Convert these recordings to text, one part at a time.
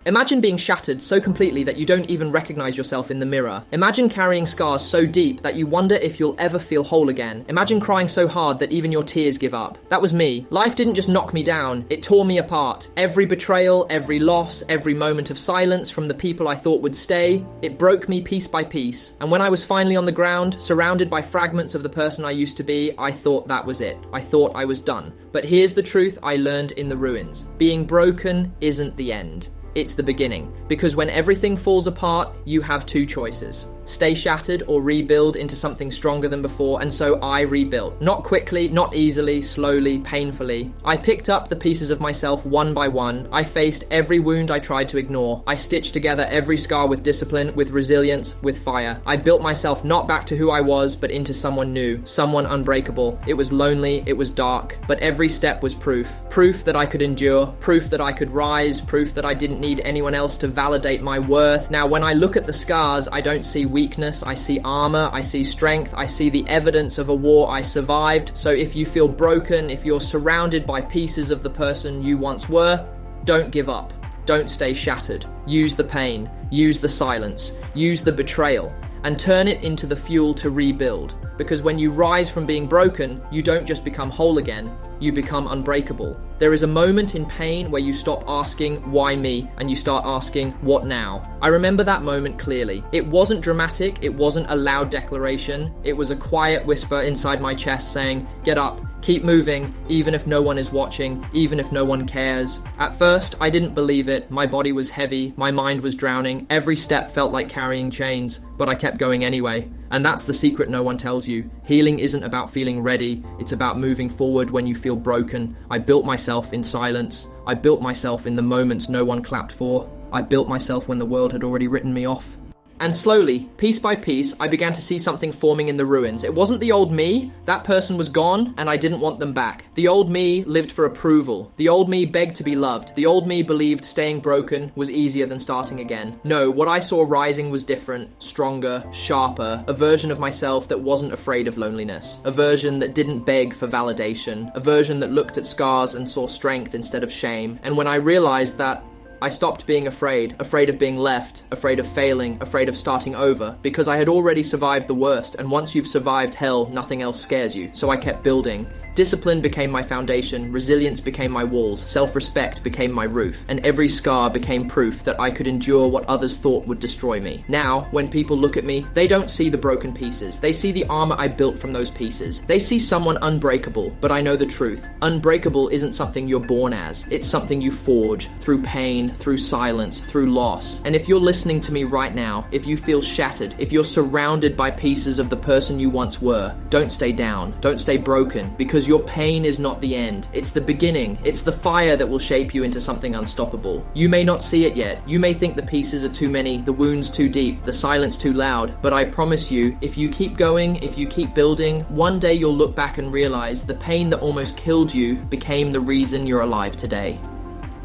Imagine being shattered so completely that you don't even recognize yourself in the mirror. Imagine carrying scars so deep that you wonder if you'll ever feel whole again. Imagine crying so hard that even your tears give up. That was me. Life didn't just knock me down, it tore me apart. Every betrayal, every loss, every moment of silence from the people I thought would stay, it broke me piece by piece. And when I was finally on the ground, surrounded by fragments of the person I used to be, I thought that was it. I thought I was done. But here's the truth I learned in the ruins. Being broken isn't the end. It's the beginning. Because when everything falls apart, you have two choices. Stay shattered or rebuild into something stronger than before, and so I rebuilt. Not quickly, not easily, slowly, painfully. I picked up the pieces of myself one by one. I faced every wound I tried to ignore. I stitched together every scar with discipline, with resilience, with fire. I built myself not back to who I was, but into someone new, someone unbreakable. It was lonely, it was dark, but every step was proof. Proof that I could endure, proof that I could rise, proof that I didn't need anyone else to validate my worth. Now, when I look at the scars, I don't see weakness, I see armor, I see strength, I see the evidence of a war I survived. So if you feel broken, if you're surrounded by pieces of the person you once were, don't give up. Don't stay shattered. Use the pain, use the silence, use the betrayal, and turn it into the fuel to rebuild. Because when you rise from being broken, you don't just become whole again, you become unbreakable. There is a moment in pain where you stop asking, why me? And you start asking, what now? I remember that moment clearly. It wasn't dramatic, it wasn't a loud declaration. It was a quiet whisper inside my chest saying, get up, keep moving, even if no one is watching, even if no one cares. At first, I didn't believe it. My body was heavy, my mind was drowning. Every step felt like carrying chains, but I kept going anyway. And that's the secret no one tells you. Healing isn't about feeling ready, it's about moving forward when you feel broken. I built myself in silence. I built myself in the moments no one clapped for. I built myself when the world had already written me off. And slowly, piece by piece, I began to see something forming in the ruins. It wasn't the old me. That person was gone, and I didn't want them back. The old me lived for approval. The old me begged to be loved. The old me believed staying broken was easier than starting again. No, what I saw rising was different, stronger, sharper, a version of myself that wasn't afraid of loneliness, a version that didn't beg for validation, a version that looked at scars and saw strength instead of shame. And when I realized that, I stopped being afraid of being left, afraid of failing, afraid of starting over, because I had already survived the worst, and once you've survived hell, nothing else scares you. So I kept building. Discipline became my foundation, resilience became my walls, self-respect became my roof, and every scar became proof that I could endure what others thought would destroy me. Now, when people look at me, they don't see the broken pieces. They see the armor I built from those pieces. They see someone unbreakable, but I know the truth. Unbreakable isn't something you're born as. It's something you forge through pain, through silence, through loss. And if you're listening to me right now, if you feel shattered, if you're surrounded by pieces of the person you once were, don't stay down, don't stay broken, because your pain is not the end. It's the beginning. It's the fire that will shape you into something unstoppable. You may not see it yet. You may think the pieces are too many, the wounds too deep, the silence too loud, but I promise you, if you keep going, if you keep building, one day you'll look back and realize the pain that almost killed you became the reason you're alive today.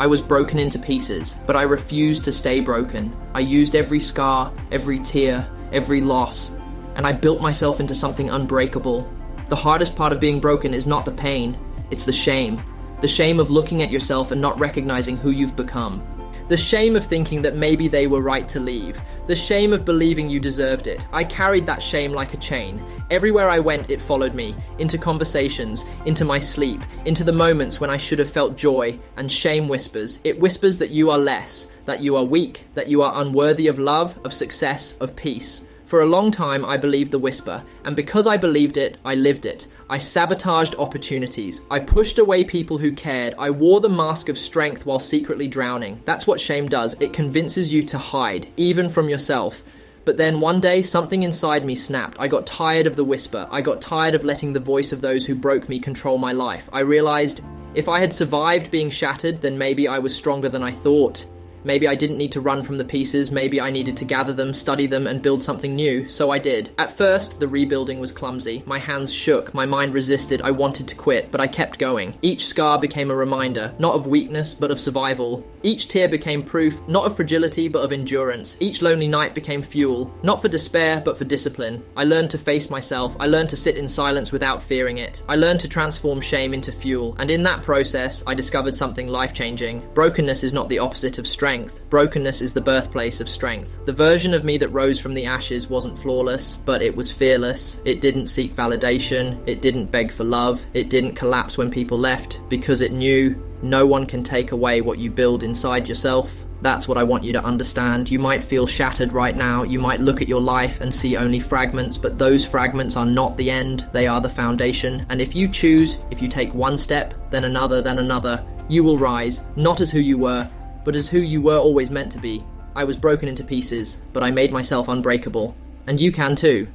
I was broken into pieces, but I refused to stay broken. I used every scar, every tear, every loss, and I built myself into something unbreakable. The hardest part of being broken is not the pain, it's the shame. The shame of looking at yourself and not recognizing who you've become. The shame of thinking that maybe they were right to leave. The shame of believing you deserved it. I carried that shame like a chain. Everywhere I went, it followed me. Into conversations, into my sleep, into the moments when I should have felt joy, and shame whispers. It whispers that you are less, that you are weak, that you are unworthy of love, of success, of peace. For a long time, I believed the whisper, and because I believed it, I lived it. I sabotaged opportunities. I pushed away people who cared. I wore the mask of strength while secretly drowning. That's what shame does. It convinces you to hide, even from yourself. But then one day, something inside me snapped. I got tired of the whisper. I got tired of letting the voice of those who broke me control my life. I realized if I had survived being shattered, then maybe I was stronger than I thought. Maybe I didn't need to run from the pieces, maybe I needed to gather them, study them, and build something new, so I did. At first, the rebuilding was clumsy. My hands shook, my mind resisted, I wanted to quit, but I kept going. Each scar became a reminder, not of weakness, but of survival. Each tear became proof, not of fragility, but of endurance. Each lonely night became fuel, not for despair, but for discipline. I learned to face myself, I learned to sit in silence without fearing it. I learned to transform shame into fuel, and in that process, I discovered something life-changing. Brokenness is not the opposite of strength. strength. Brokenness is the birthplace of strength. The version of me that rose from the ashes wasn't flawless, but it was fearless. It didn't seek validation. It didn't beg for love. It didn't collapse when people left, because it knew no one can take away what you build inside yourself. That's what I want you to understand. You might feel shattered right now. You might look at your life and see only fragments, but those fragments are not the end. They are the foundation. And if you take one step, then another, you will rise, not as who you were, but as who you were always meant to be. I was broken into pieces, but I made myself unbreakable. And you can too.